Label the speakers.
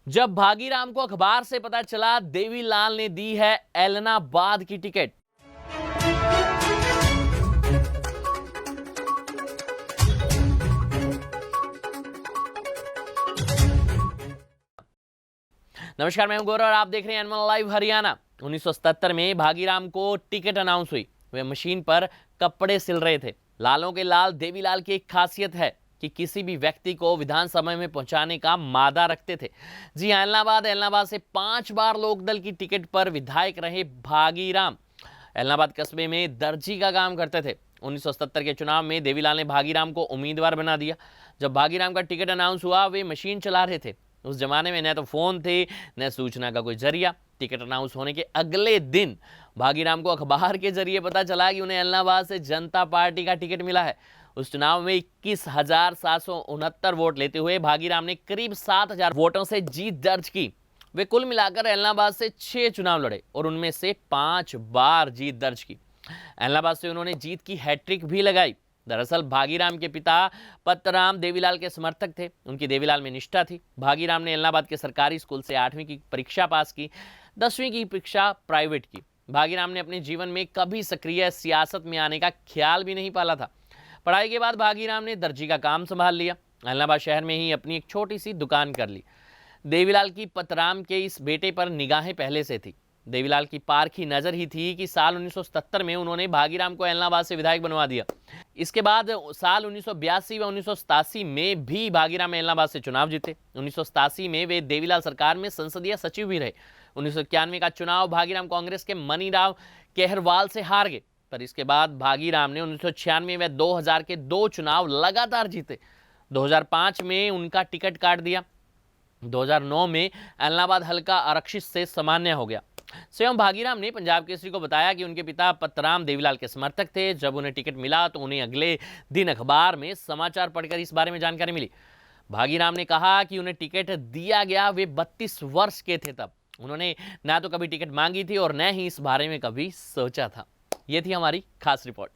Speaker 1: जब भागीराम को अखबार से पता चला देवीलाल ने दी है ऐलनाबाद की टिकट। नमस्कार, मैं हूं गौरव और आप देख रहे हैं एनिमल लाइव हरियाणा। 1977 में भागीराम को टिकट अनाउंस हुई। वे मशीन पर कपड़े सिल रहे थे। लालों के लाल देवीलाल की एक खासियत है कि किसी भी व्यक्ति को विधानसभा में पहुंचाने का मादा रखते थे। जी हाँ, ऐलनाबाद से 5 बार लोकदल की टिकट पर विधायक रहे भागीराम ऐलनाबाद कस्बे में दर्जी का काम करते थे। 1977 के चुनाव में देवीलाल ने भागीराम को उम्मीदवार बना दिया। जब भागीराम का टिकट अनाउंस हुआ, वे मशीन चला रहे थे। उस जमाने में न तो फोन थे न सूचना का कोई जरिया। टिकट अनाउंस होने के अगले दिन भागीराम को अखबार के जरिए पता चला कि उन्हें ऐलनाबाद से जनता पार्टी का टिकट मिला है। उस चुनाव में 21,769 वोट लेते हुए भागीराम ने करीब 7,000 वोटों से जीत दर्ज की। वे कुल मिलाकर ऐलनाबाद से 6 चुनाव लड़े और उनमें से 5 बार जीत दर्ज की। ऐलनाबाद से उन्होंने जीत की हैट्रिक भी लगाई। दरअसल भागीराम के पिता पतराम देवीलाल के समर्थक थे। उनकी देवीलाल में निष्ठा थी। भागीराम ने ऐलनाबाद के सरकारी स्कूल से 8वीं की परीक्षा पास की, 10वीं की परीक्षा प्राइवेट की। भागीराम ने अपने जीवन में कभी सक्रिय सियासत में आने का ख्याल भी नहीं पाला था। पढ़ाई के बाद भागीराम ने दर्जी का काम संभाल लिया। ऐलनाबाद शहर में ही अपनी एक छोटी सी दुकान कर ली। देवीलाल की पतराम के इस बेटे पर निगाहें पहले से थी। देवीलाल की पारखी नजर ही थी कि साल 1977 में उन्होंने भागीराम को ऐलनाबाद से विधायक बनवा दिया। इसके बाद साल 1982 व 1987 में भी भागीराम ऐलनाबाद से चुनाव जीते। 1987 में वे देवीलाल सरकार में संसदीय सचिव भी रहे। 1991 का चुनाव भागीराम कांग्रेस के मनीराव केहरवाल से हार गए, पर इसके बाद भागीराम ने 1996 व 2000 के 2 चुनाव लगातार जीते। 2005 में उनका टिकट काट दिया। 2009 में ऐलनाबाद हल्का आरक्षित से सामान्य हो गया। स्वयं भागीराम ने पंजाब केसरी को बताया कि उनके पिता पतराम देवीलाल के समर्थक थे। जब उन्हें टिकट मिला तो उन्हें अगले दिन अखबार में समाचार पढ़कर इस बारे में जानकारी मिली। भागीराम ने कहा कि उन्हें टिकट दिया गया, वे 32 वर्ष के थे तब। उन्होंने ना तो कभी टिकट मांगी थी और न ही इस बारे में कभी सोचा था। ये थी हमारी खास रिपोर्ट।